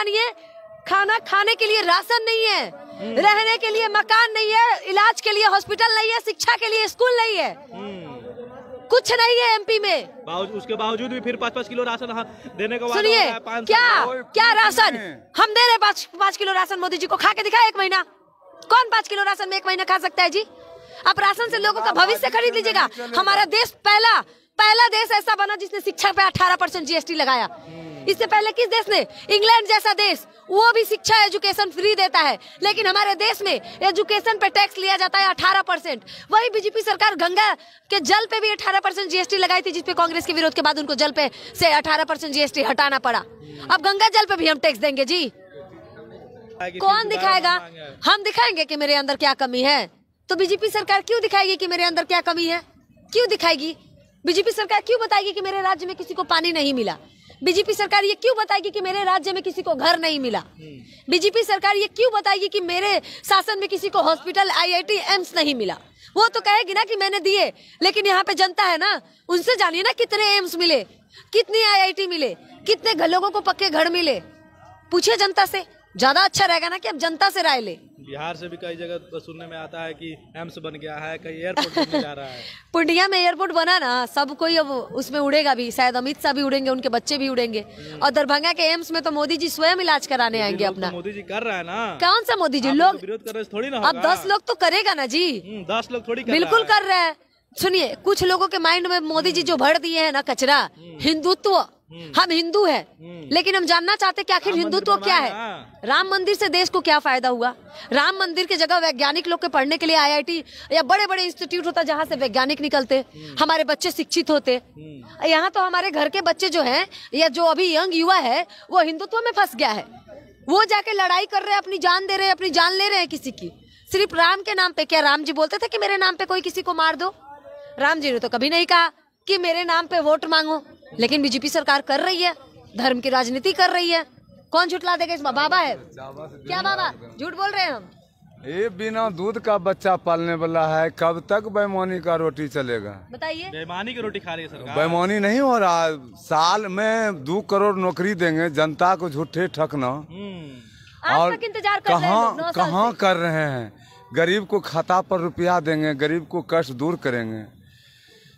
मानिए, खाना खाने के लिए राशन नहीं है, रहने के लिए मकान नहीं है, इलाज के लिए हॉस्पिटल नहीं है, शिक्षा के लिए स्कूल नहीं है, कुछ नहीं है एमपी में। उसके बावजूद भी फिर 5-5 किलो राशन देने का वादा। सुनिए, क्या राशन हम दे रहे 5 किलो राशन मोदी जी को, खा के दिखाए 1 महीना। कौन 5 किलो राशन में 1 महीना खा सकता है जी? आप राशन से लोगों का भविष्य खरीद लीजिएगा। हमारा देश पहला देश ऐसा बना जिसने शिक्षा पे 18% जीएसटी लगाया। इससे पहले किस देश ने? इंग्लैंड जैसा देश, वो भी शिक्षा एजुकेशन फ्री देता है, लेकिन हमारे देश में एजुकेशन पे टैक्स लिया जाता है 18%। वही बीजेपी सरकार गंगा के जल पे भी 18% जीएसटी लगाई थी, जिसपे कांग्रेस के विरोध के बाद उनको जल पे से 18% जीएसटी हटाना पड़ा। अब गंगा जल पे भी हम टैक्स देंगे जी। कौन दिखाएगा? हम दिखाएंगे कि मेरे अंदर क्या कमी है, तो बीजेपी सरकार क्यों दिखाएगी कि मेरे अंदर क्या कमी है? क्यों दिखाएगी? बीजेपी सरकार क्यों बताएगी कि मेरे राज्य में किसी को पानी नहीं मिला? बीजेपी सरकार ये क्यों बताएगी कि मेरे राज्य में किसी को घर नहीं मिला? बीजेपी सरकार ये क्यों बताएगी कि मेरे शासन में किसी को हॉस्पिटल, आईआईटी, एम्स नहीं मिला? वो तो कहेगी ना कि मैंने दिए, लेकिन यहाँ पे जनता है ना, उनसे जानिए ना कितने एम्स मिले, कितनी आईआईटी मिले, कितने लोगों को पक्के घर मिले, पूछिए जनता से। ज्यादा अच्छा रहेगा ना कि अब जनता से राय ले। बिहार से भी कई जगह तो सुनने में आता है कि एम्स बन गया है, कहीं एयरपोर्ट बनने जा रहा है। पूर्णिया में एयरपोर्ट बना ना, सब कोई अब उसमें उड़ेगा भी, शायद अमित शाह भी उड़ेंगे, उनके बच्चे भी उड़ेंगे। और दरभंगा के एम्स में तो मोदी जी स्वयं इलाज कराने आएंगे अपना। मोदी जी कर रहा है ना। कौन सा मोदी जी? लोग विरोध कर रहे थोड़ी ना। अब 10 लोग तो करेगा ना जी। 10 लोग थोड़ी बिल्कुल कर रहे हैं। सुनिए, कुछ लोगों के माइंड में मोदी जी जो भर दिए है ना कचरा, हिंदुत्व, हम हिंदू हैं, लेकिन हम जानना चाहते कि आखिर हिंदुत्व क्या है। राम मंदिर से देश को क्या फायदा हुआ? राम मंदिर की जगह वैज्ञानिक लोग के पढ़ने के लिए आईआईटी या बड़े बड़े इंस्टीट्यूट होता जहाँ से वैज्ञानिक निकलते, हमारे बच्चे शिक्षित होते। यहाँ तो हमारे घर के बच्चे जो हैं या जो अभी यंग युवा है, वो हिंदुत्व में फंस गया है। वो जाके लड़ाई कर रहे हैं, अपनी जान दे रहे हैं, अपनी जान ले रहे हैं किसी की, सिर्फ राम के नाम पे। क्या राम जी बोलते थे कि मेरे नाम पे कोई किसी को मार दो? राम जी ने तो कभी नहीं कहा कि मेरे नाम पे वोट मांगो, लेकिन बीजेपी सरकार कर रही है, धर्म की राजनीति कर रही है। कौन झुटला देगा इसमें? बाबा है क्या? बाबा झूठ बोल रहे हैं हम। ये बिना दूध का बच्चा पालने वाला है, कब तक बेईमानी का रोटी चलेगा? बताइए। बेईमानी की रोटी खा रही है सरकार। बेईमानी नहीं हो रहा। साल में 2 करोड़ नौकरी देंगे, जनता को झूठे ठकना। आज तक इंतजार कर रहे हैं, कहाँ कर रहे हैं? गरीब को खाता पर रुपया देंगे, गरीब को कष्ट दूर करेंगे।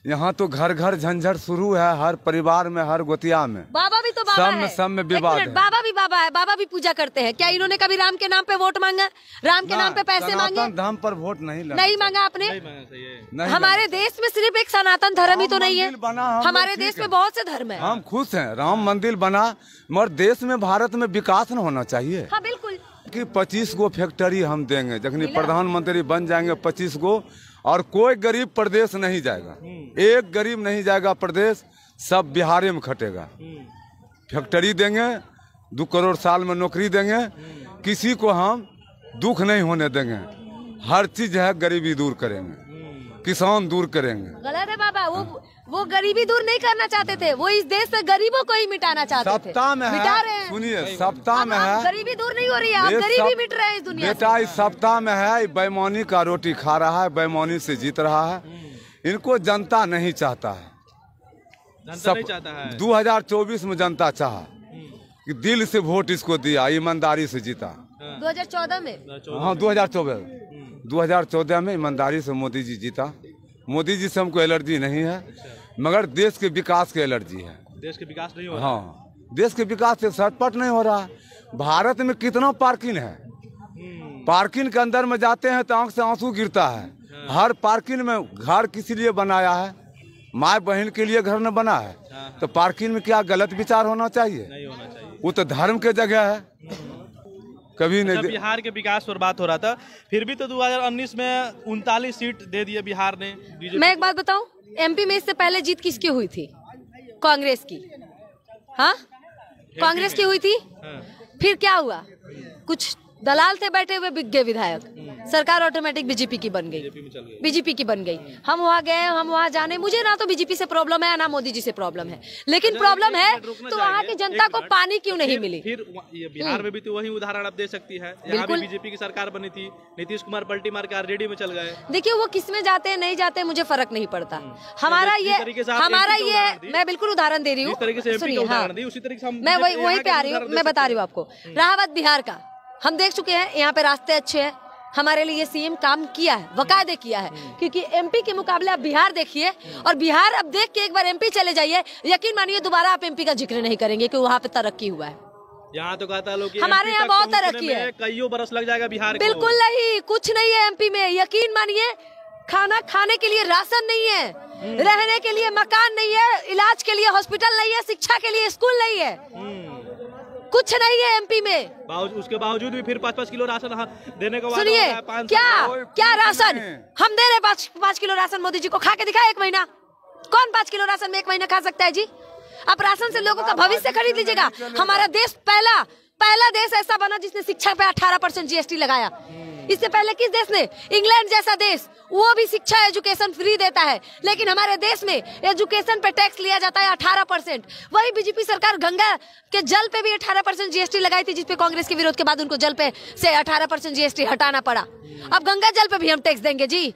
यहाँ तो घर घर झंझट शुरू है, हर परिवार में, हर गोतिया में। बाबा भी तो बाबा है। सब में विवाद है। बाबा भी बाबा है, बाबा भी पूजा करते हैं। क्या इन्होंने कभी राम के नाम पे वोट मांगा? राम के नाम पे पैसे मांगे? धर्म पर वोट नहीं मांगा आपने। नहीं हमारे देश में सिर्फ एक सनातन धर्म ही तो नहीं है, हमारे देश में बहुत से धर्म है। हम खुश हैं, राम मंदिर बना, मगर देश में, भारत में विकास न होना चाहिए। हाँ बिल्कुल। कि 25 गो फैक्ट्री हम देंगे, जखनी प्रधानमंत्री बन जाएंगे 25 गो, और कोई गरीब प्रदेश नहीं जाएगा, एक गरीब नहीं जाएगा प्रदेश, सब बिहार में खटेगा। फैक्ट्री देंगे, 2 करोड़ साल में नौकरी देंगे, किसी को हम दुख नहीं होने देंगे। हर चीज है, गरीबी दूर करेंगे, किसान दूर करेंगे। गलत है बाबा, वो गरीबी दूर नहीं करना चाहते थे, वो इस देश से गरीबों को ही मिटाना चाहते थे। सप्ताह में है, सुनिए, सप्ताह में है, गरीबी दूर नहीं हो रही है, गरीबी मिट रहे हैं इस दुनिया बेटा। इस सप्ताह में है, बेईमानी का रोटी खा रहा है, बेईमानी से जीत रहा है। इनको जनता नहीं चाहता है। 2024 में जनता चाहा कि दिल से वोट इसको दिया, ईमानदारी से जीता। 2014 में, हाँ 2014 में ईमानदारी से मोदी जी जीता। मोदी जी से हमको एलर्जी नहीं है, मगर देश के विकास की एलर्जी है। देश के विकास नहीं हो रहा। हाँ, देश के विकास से सटपट नहीं हो रहा। भारत में कितना पार्किंग है, पार्किंग के अंदर में जाते हैं तो आंख से आंसू गिरता है। हर पार्किंग में घर किसी लिए बनाया है? माँ बहन के लिए घर न बना है, तो पार्किंग में क्या गलत विचार होना चाहिए? नहीं होना चाहिए। वो तो धर्म के जगह है, कभी नहीं। बिहार के विकास पर बात हो रहा था, फिर भी तो 2019 में 39 सीट दे दिए बिहार ने। मैं एक बात बताऊं, एमपी में इससे पहले जीत किसकी हुई थी? कांग्रेस की। हाँ, कांग्रेस की हुई थी। फिर क्या हुआ? कुछ दलाल थे बैठे हुए, बिक गए विधायक, सरकार ऑटोमेटिक बीजेपी की बन गई, बीजेपी की बन गई। हम वहाँ गए, हम वहाँ जाने, मुझे ना तो बीजेपी से प्रॉब्लम है ना मोदी जी से प्रॉब्लम है, लेकिन प्रॉब्लम है तो वहाँ की जनता को पानी क्यों नहीं मिली। फिर ये बिहार में भी तो वही उदाहरण आप दे सकती है, यहाँ भी बीजेपी की सरकार बनी थी, नीतीश कुमार पलटी मार के आरजेडी में चल गए। देखिए वो किस में जाते हैं नहीं जाते मुझे फरक नहीं पड़ता, हमारा ये मैं बिल्कुल उदाहरण दे रही हूँ, सुनिए। हाँ, मैं वही पे आ रही हूँ, मैं बता रही हूँ आपको। रहा बात बिहार का, हम देख चुके हैं यहाँ पे रास्ते अच्छे हैं, हमारे लिए सीएम काम किया है, वकायदे किया है, क्योंकि एमपी के मुकाबले आप बिहार देखिए, और बिहार अब देख के एक बार एमपी चले जाइए, यकीन मानिए दोबारा आप एमपी का जिक्र नहीं करेंगे कि वहाँ पे तरक्की हुआ है। यहाँ तो कहता लोग हमारे यहाँ बहुत तरक्की है, कईयों बरस लग जाएगा बिहार। बिल्कुल नहीं, कुछ नहीं है एमपी में, यकीन मानिए। खाना खाने के लिए राशन नहीं है, रहने के लिए मकान नहीं है, इलाज के लिए हॉस्पिटल नहीं है, शिक्षा के लिए स्कूल नहीं है, कुछ नहीं है एमपी में। उसके बावजूद भी फिर 5-5 किलो राशन देने का वादा। सुनिए, क्या राशन हम दे रहे 5 किलो राशन, मोदी जी को खा के दिखाए 1 महीना। कौन 5 किलो राशन में 1 महीना खा सकता है जी? आप राशन से लोगों का भविष्य खरीद लीजिएगा। हमारा देश पहला देश ऐसा बना जिसने शिक्षा पे 18% जीएसटी लगाया। इससे पहले किस देश ने? इंग्लैंड जैसा देश, वो भी शिक्षा एजुकेशन फ्री देता है, लेकिन हमारे देश में एजुकेशन पे टैक्स लिया जाता है 18%। वही बीजेपी सरकार गंगा के जल पे भी 18% जीएसटी लगाई थी, जिसपे कांग्रेस के विरोध के बाद उनको जल पे से 18% जीएसटी हटाना पड़ा। अब गंगा जल पे भी हम टैक्स देंगे जी।